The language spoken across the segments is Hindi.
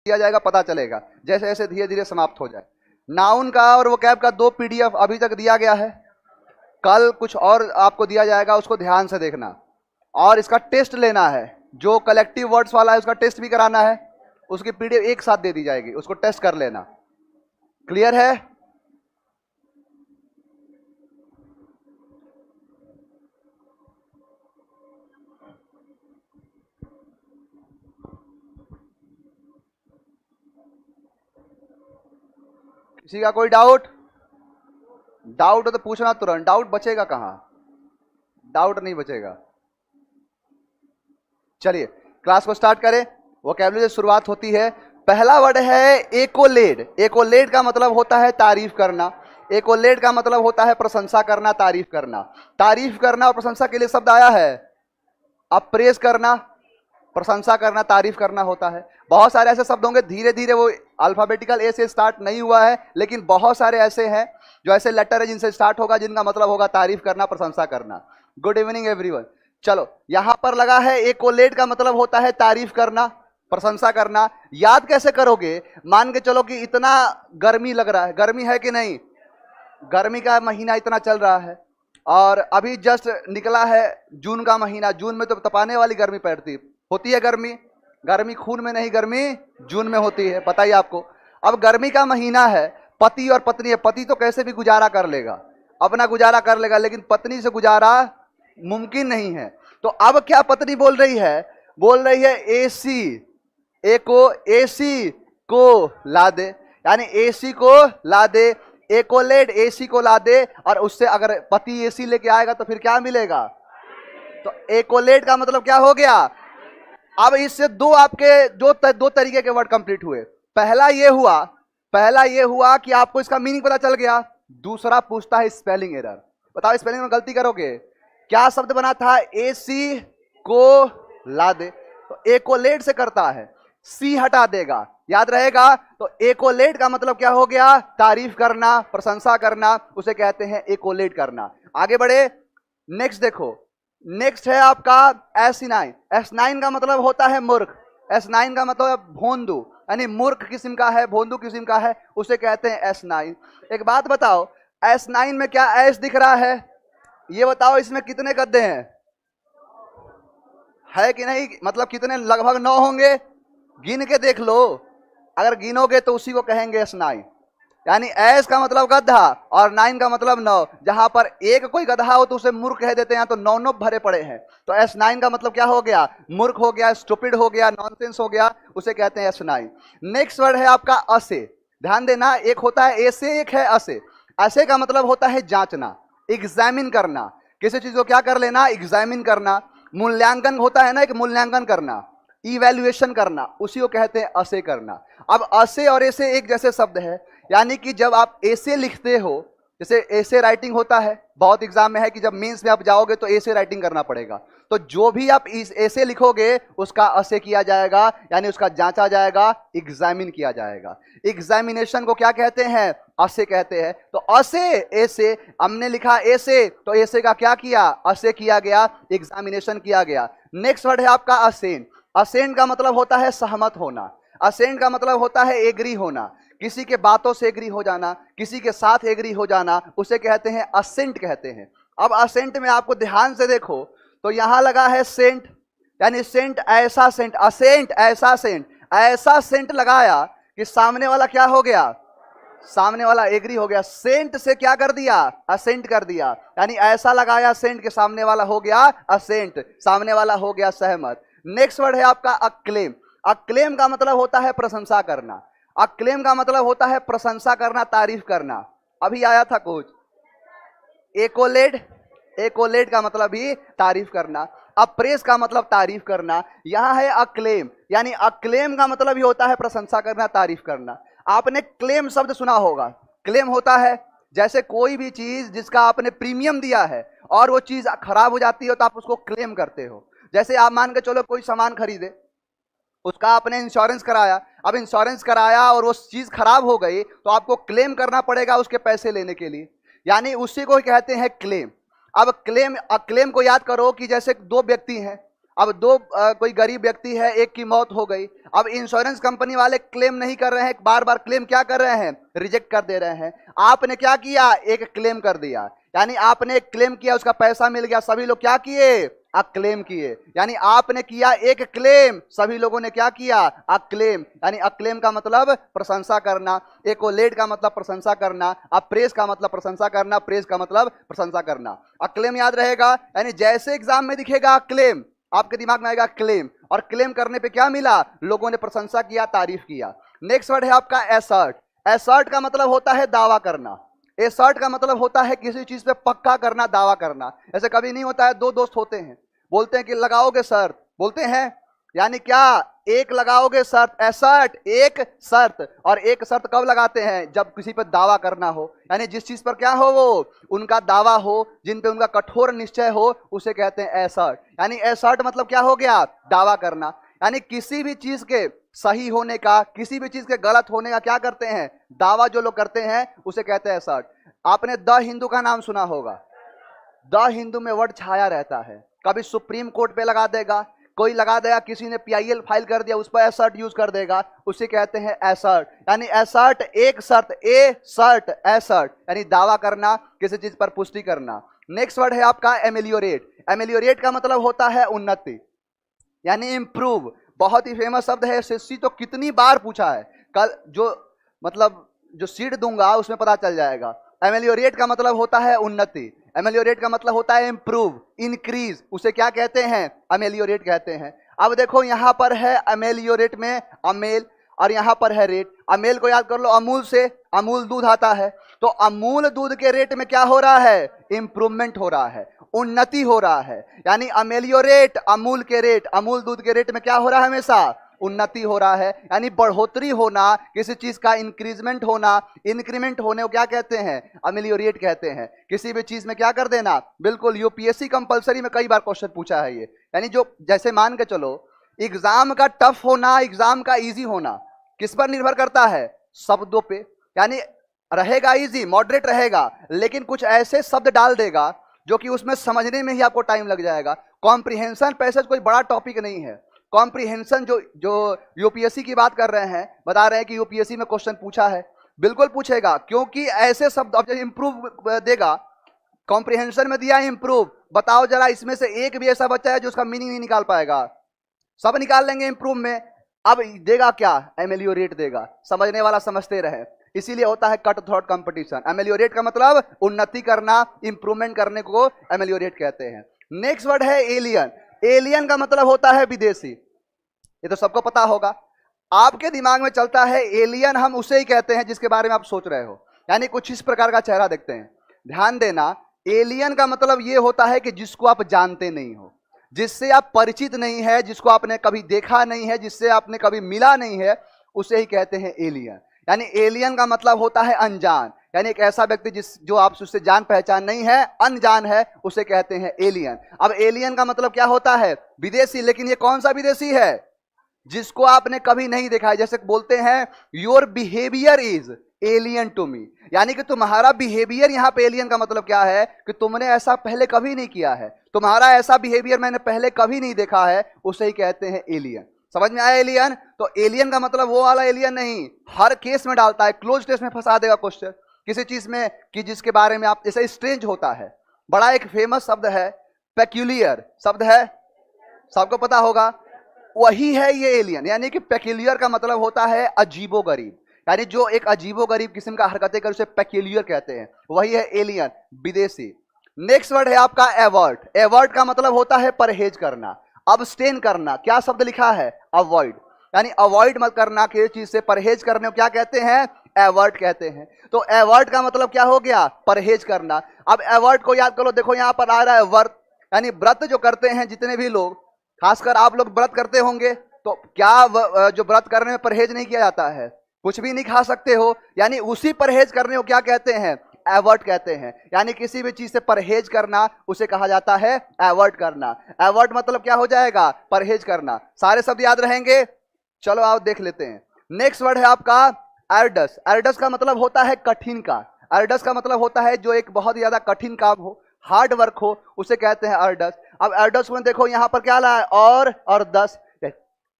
दिया जाएगा, पता चलेगा जैसे जैसे धीरे धीरे समाप्त हो जाए। नाउन का और वोकैब का 2 PDF अभी तक दिया गया है, कल कुछ और आपको दिया जाएगा, उसको ध्यान से देखना और इसका टेस्ट लेना है। जो कलेक्टिव वर्ड्स वाला है उसका टेस्ट भी कराना है, उसकी PDF एक साथ दे दी जाएगी, उसको टेस्ट कर लेना। क्लियर है? किसी का कोई डाउट? डाउट हो तो पूछना तुरंत, डाउट बचेगा कहां, डाउट नहीं बचेगा। चलिए क्लास को स्टार्ट करें। वोकैबुलरी से शुरुआत होती है। पहला वर्ड है एकोलेड। एकोलेड का मतलब होता है तारीफ करना। एकोलेड का मतलब होता है प्रशंसा करना, तारीफ करना। तारीफ करना और प्रशंसा के लिए शब्द आया है अप्रेज करना, प्रशंसा करना, तारीफ करना होता है। बहुत सारे ऐसे शब्द होंगे, धीरे धीरे वो अल्फाबेटिकल ए से स्टार्ट नहीं हुआ है, लेकिन बहुत सारे ऐसे हैं जो ऐसे लेटर है जिनसे स्टार्ट होगा, जिनका मतलब होगा तारीफ करना, प्रशंसा करना। Good evening everyone. चलो यहां पर लगा है एकोलेड का मतलब होता है तारीफ करना, प्रशंसा करना। याद कैसे करोगे? मान के चलो कि इतना गर्मी लग रहा है, गर्मी है कि नहीं? गर्मी का महीना इतना चल रहा है और अभी जस्ट निकला है जून का महीना। जून में तो तपाने वाली गर्मी पड़ती होती है। गर्मी, गर्मी खून में नहीं, गर्मी जून में होती है, बताइए आपको। अब गर्मी का महीना है, पति और पत्नी है। पति तो कैसे भी गुजारा कर लेगा, अपना गुजारा कर लेगा, लेकिन पत्नी से गुजारा मुमकिन नहीं है। तो अब क्या पत्नी बोल रही है? बोल रही है एसी, एसी को ला दे, यानी एसी को ला दे। एकोलेड एसी को ला दे, और उससे अगर पति एसी लेके आएगा तो फिर क्या मिलेगा? तो एकोलेड का मतलब क्या हो गया? अब इससे आपके दो तरीके के वर्ड कंप्लीट हुए। पहला ये हुआ कि आपको इसका मीनिंग पता चल गया। दूसरा पूछता है स्पेलिंग एरर। बताओ स्पेलिंग में गलती करोगे, क्या शब्द बना था? एसी को ला दे, तो एकोलेड से करता है, सी हटा देगा, याद रहेगा। तो एकोलेड का मतलब क्या हो गया? तारीफ करना, प्रशंसा करना, उसे कहते हैं एकोलेड करना। आगे बढ़े, नेक्स्ट देखो। नेक्स्ट है आपका S9। S9 का मतलब होता है मूर्ख। S9 का मतलब है भोंदू, यानी मूर्ख किस्म का है, भोंदू किस्म का है, उसे कहते हैं S9। एक बात बताओ, S9 में क्या एस दिख रहा है? ये बताओ इसमें कितने गद्दे हैं? है कि नहीं? मतलब कितने? लगभग 9 होंगे, गिन के देख लो। अगर गिनोगे तो उसी को कहेंगे S9। यानी एस का मतलब गधा और 9 का मतलब 9। जहां पर एक कोई गधा हो तो उसे मूर्ख कह देते हैं, तो 9 भरे पड़े हैं। तो S9 का मतलब क्या हो गया? मूर्ख हो गया, स्टूपिड हो गया, नॉनसेंस हो गया, उसे कहते हैं S9। नेक्स्ट वर्ड है आपका असे। ध्यान देना, एक होता है एसे, एक है असे। असे का मतलब होता है जांचना, एग्जामिन करना। किसी चीज को क्या कर लेना? एग्जामिन करना। मूल्यांकन होता है ना, एक मूल्यांकन करना, इवैल्यूएशन करना, उसी को कहते हैं असे करना। अब असे और ऐसे एक जैसे शब्द है, यानी कि जब आप ऐसे लिखते हो, जैसे ऐसे राइटिंग होता है, बहुत एग्जाम में है कि जब मेंस में आप जाओगे तो ऐसे राइटिंग करना पड़ेगा, तो जो भी आप ऐसे लिखोगे उसका असे किया जाएगा, यानी उसका जांचा जाएगा, एग्जामिन किया जाएगा। एग्जामिनेशन को क्या कहते हैं? असे कहते हैं। तो असे ऐसे, हमने लिखा ऐसे, तो ऐसे का क्या किया? असे किया गया, एग्जामिनेशन किया गया। नेक्स्ट वर्ड है आपका असेंट। असेंट का मतलब होता है सहमत होना। असेंट का मतलब होता है एग्री होना, किसी के बातों से एग्री हो जाना, किसी के साथ एग्री हो जाना, उसे कहते हैं असेंट कहते हैं। अब असेंट में आपको ध्यान से देखो तो यहां लगा है सेंट, यानी सेंट ऐसा सेंट, असेंट ऐसा सेंट, ऐसा सेंट लगाया कि सामने वाला क्या हो गया? सामने वाला एग्री हो गया। सेंट से क्या कर दिया? असेंट कर दिया, यानी ऐसा लगाया सेंट के सामने वाला हो गया असेंट, सामने वाला हो गया सहमत। नेक्स्ट वर्ड है आपका अक्लेम। अक्लेम का मतलब होता है प्रशंसा करना। अक्लेम का मतलब होता है प्रशंसा करना, तारीफ करना। अभी आया था कुछ एकोलेड, एकोलेड का मतलब भी तारीफ करना। अप्रेस का मतलब तारीफ करना। यहां है अक्लेम, यानी अक्लेम का मतलब ही होता है प्रशंसा करना, तारीफ करना। आपने क्लेम शब्द सुना होगा। क्लेम होता है जैसे कोई भी चीज जिसका आपने प्रीमियम दिया है और वो चीज खराब हो जाती है तो आप उसको क्लेम करते हो। जैसे आप मान के चलो कोई सामान खरीदे, उसका आपने इंश्योरेंस कराया, अब इंश्योरेंस कराया और वो चीज खराब हो गई तो आपको क्लेम करना पड़ेगा उसके पैसे लेने के लिए, यानी उसी को कहते हैं क्लेम। अब क्लेम, क्लेम को याद करो कि जैसे 2 व्यक्ति हैं, अब दो कोई गरीब व्यक्ति है, एक की मौत हो गई। अब इंश्योरेंस कंपनी वाले क्लेम नहीं कर रहे हैं, बार बार क्लेम क्या कर रहे हैं, रिजेक्ट कर दे रहे हैं। आपने क्या किया, एक क्लेम कर दिया, यानी आपने एक क्लेम किया, उसका पैसा मिल गया, सभी लोग क्या किए, अक्लेम किए। यानी आपने किया एक क्लेम, सभी लोगों ने क्या किया, अक्लेम। यानी अक्लेम का मतलब प्रशंसा करना, एकोलेट का मतलब प्रशंसा करना, अप्रेस का मतलब प्रशंसा करना, प्रेस का मतलब प्रशंसा करना। अक्लेम याद रहेगा, यानी जैसे एग्जाम में दिखेगा क्लेम, आपके दिमाग में आएगा क्लेम, और क्लेम करने पे क्या मिला, लोगों ने प्रशंसा किया, तारीफ किया। नेक्स्ट वर्ड है आपका एसर्ट। एसर्ट का मतलब होता है दावा करना। एसर्ट का मतलब होता है किसी चीज पे पक्का करना, दावा करना। ऐसे कभी नहीं होता है, दो दोस्त होते हैं, बोलते हैं कि लगाओगे शर्त, बोलते हैं, यानी क्या, एक लगाओगे शर्त, एसर्ट, एक शर्त। और एक शर्त कब लगाते हैं, जब किसी पर दावा करना हो, यानी जिस चीज पर क्या हो, वो उनका दावा हो, जिन पे उनका कठोर निश्चय हो, उसे कहते हैं एसर्ट। यानी एसर्ट मतलब क्या हो गया, दावा करना। यानी किसी भी चीज के सही होने का, किसी भी चीज के गलत होने का क्या करते हैं, दावा जो लोग करते हैं, उसे कहते हैं एसर्ट। आपने द हिंदू का नाम सुना होगा, द हिंदू में वर्ड छाया रहता है, कभी सुप्रीम कोर्ट पे लगा देगा, कोई लगा देगा, किसी ने पीआईएल फाइल कर दिया, उस पर एसर्ट यूज कर देगा, उसे कहते हैं एसर्ट। यानी एसर्ट एक शर्त, ए सर्ट, एसर्ट यानी दावा करना, किसी चीज पर पुष्टि करना। नेक्स्ट वर्ड है आपका एमेलियोरेट। एमेलियोरेट का मतलब होता है उन्नति, यानी इंप्रूव। बहुत ही फेमस शब्द है, एसएससी तो कितनी बार पूछा है, कल जो मतलब जो सीट दूंगा उसमें पता चल जाएगा। एमेलियोरेट का मतलब होता है उन्नति, एमेलियोरेट का मतलब होता है इंप्रूव, इंक्रीज, उसे क्या कहते हैं, एमेलियोरेट कहते हैं। अब देखो यहां पर है एमेलियोरेट में अमेल, और यहां पर है रेट। अमेल को याद कर लो, अमूल से अमूल दूध आता है, तो अमूल दूध के रेट में क्या हो रहा है, इंप्रूवमेंट हो रहा है, उन्नति हो रहा है। यानी अमेलियोरेट, अमूल के रेट, अमूल दूध के रेट में क्या हो रहा है, हमेशा उन्नति हो रहा है, यानी बढ़ोतरी होना, किसी चीज का इंक्रीजमेंट होना, इंक्रीमेंट होने को क्या कहते हैं, अमेलियोरेट कहते हैं। किसी भी चीज में क्या कर देना, बिल्कुल। यूपीएससी कंपलसरी में कई बार क्वेश्चन पूछा है ये, यानी जो जैसे मान के चलो, एग्जाम का टफ होना, एग्जाम का इजी होना किस पर निर्भर करता है, शब्दों पे। यानी रहेगा इजी, मॉडरेट रहेगा, लेकिन कुछ ऐसे शब्द डाल देगा जो कि उसमें समझने में ही आपको टाइम लग जाएगा। कॉम्प्रिहेंशन पैसेज कोई बड़ा टॉपिक नहीं है। कॉम्प्रिहेंशन जो यूपीएससी की बात कर रहे हैं, बता रहे हैं कि यूपीएससी में क्वेश्चन पूछा है, बिल्कुल पूछेगा, क्योंकि ऐसे शब्द अब इंप्रूव देगा। कॉम्प्रिहेंशन में दिया इंप्रूव, बताओ जरा इसमें से एक भी ऐसा बच्चा है जो उसका मीनिंग नहीं निकाल पाएगा, सब निकाल लेंगे इंप्रूव में। अब देगा क्या, एमेलियोरेट देगा, समझने वाला समझते रहे, इसीलिए होता है कट थ्रोट कंपटीशन। एमेलियोरेट का मतलब उन्नति करना, इंप्रूवमेंट करने को एमेलियोरेट कहते हैं। नेक्स्ट वर्ड है एलियन। एलियन का मतलब होता है विदेशी, ये तो सबको पता होगा। आपके दिमाग में चलता है एलियन हम उसे ही कहते हैं जिसके बारे में आप सोच रहे हो, यानी कुछ इस प्रकार का चेहरा देखते हैं। ध्यान देना, एलियन का मतलब यह होता है कि जिसको आप जानते नहीं हो, जिससे आप परिचित नहीं है, जिसको आपने कभी देखा नहीं है, जिससे आपने कभी मिला नहीं है, उसे ही कहते हैं एलियन। यानी एलियन का मतलब होता है अनजान, यानी एक ऐसा व्यक्ति जो आप उससे जान पहचान नहीं है, अनजान है, उसे कहते हैं एलियन। अब एलियन का मतलब क्या होता है, विदेशी। लेकिन ये कौन सा विदेशी है, जिसको आपने कभी नहीं देखा है। जैसे बोलते हैं your behaviour is alien to me, यानी कि तुम्हारा बिहेवियर, यहां पे एलियन का मतलब क्या है कि तुमने ऐसा पहले कभी नहीं किया है, तुम्हारा ऐसा बिहेवियर मैंने पहले कभी नहीं देखा है, उसे ही कहते हैं एलियन। समझ में आया एलियन? तो एलियन का मतलब वो वाला एलियन नहीं, हर केस में डालता है, क्लोज टेस्ट में फंसा देगा क्वेश्चन किसी चीज में कि जिसके बारे में आप, जैसे स्ट्रेंज होता है, बड़ा एक फेमस शब्द है, पेक्यूलियर शब्द है, सबको पता होगा, वही है ये एलियन। यानी कि पेक्यूलियर का मतलब होता है अजीबोगरीब, यानी जो एक अजीबोगरीब किस्म का हरकतें कर उसे पेक्यूलियर कहते हैं, वही है एलियन, विदेशी। नेक्स्ट वर्ड है आपका एवर्ट। एवर्ट का मतलब होता है परहेज करना, अब्सटेन करना। क्या शब्द लिखा है, अवॉइड, यानी अवॉइड मत करना, किसी चीज से परहेज करने को क्या कहते हैं, एवर्ट कहते हैं। तो एवर्ट का मतलब क्या हो गया, परहेज करना। अब एवर्ट को याद करो, देखो यहां पर आ रहा है व्रत, यानी व्रत जो करते हैं जितने भी लोग, खासकर आप लोग व्रत करते होंगे, तो क्या जो व्रत करने में परहेज नहीं किया जाता है, कुछ भी नहीं खा सकते हो, यानी उसी परहेज करने को क्या कहते हैं, एवर्ट कहते हैं। यानी किसी भी चीज से परहेज करना उसे कहा जाता है एवर्ट करना। एवर्ट मतलब क्या हो जाएगा, परहेज करना। सारे शब्द याद रहेंगे, चलो आओ देख लेते हैं। नेक्स्ट वर्ड है आपका एर्डस। एर्डस का मतलब होता है कठिन का, एर्डस का मतलब होता है जो एक बहुत ज्यादा कठिन काम हो, हार्ड वर्क हो, उसे कहते हैं एर्डस। अब एडस में देखो यहां पर क्या ला है, और 10,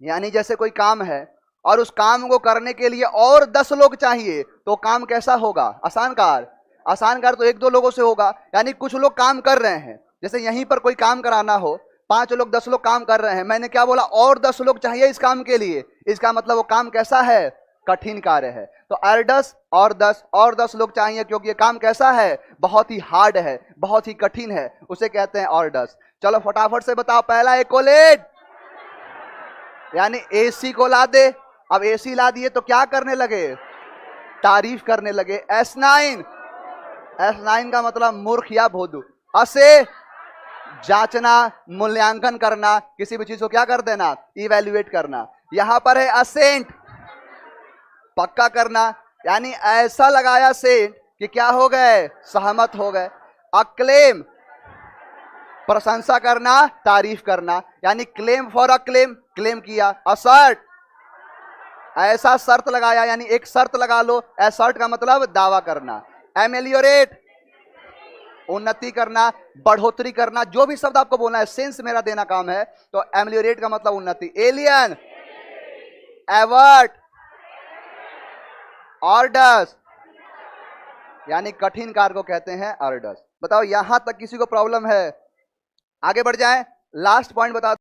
यानी जैसे कोई काम है और उस काम को करने के लिए और 10 लोग चाहिए, तो काम कैसा होगा? आसान कार। आसान कार तो 1-2 लोगों से होगा, यानी कुछ लोग काम कर रहे हैं। जैसे यहीं पर कोई काम कराना हो, 5 लोग 10 लोग काम कर रहे हैं, मैंने क्या बोला? और 10 लोग चाहिए इस काम के लिए। इसका मतलब वो काम कैसा है? कठिन कार्य है। तो अर्डस और 10 लोग चाहिए, क्योंकि ये काम कैसा है? बहुत ही हार्ड है, बहुत ही कठिन है, उसे कहते हैं अर्डस। चलो फटाफट से बताओ, पहला एकोलेट, यानी एसी को ला दे। अब एसी ला दिए तो क्या करने लगे? तारीफ करने लगे। S9 का मतलब मूर्ख या भोदू। असे जांचना, मूल्यांकन करना, किसी भी चीज को क्या कर देना? इवेल्युएट करना। यहां पर है असेंट, पक्का करना, यानी ऐसा लगाया सेंट कि क्या हो गए? सहमत हो गए। अक्लेम, प्रशंसा करना, तारीफ करना, यानी claim for a claim, claim किया। असर्ट, ऐसा शर्त लगाया, यानी एक शर्त लगा लो। असर्ट का मतलब दावा करना। एमेलियोरेट, उन्नति करना, बढ़ोतरी करना, जो भी शब्द आपको बोलना है, सेंस मेरा देना काम है, तो एमेलियोरेट का मतलब उन्नति। एलियन, एवर्ट, ऑर्डर्स, यानी कठिन कार्य को कहते हैं अर्डस। बताओ यहां तक किसी को प्रॉब्लम है? आगे बढ़ जाएं, लास्ट पॉइंट बता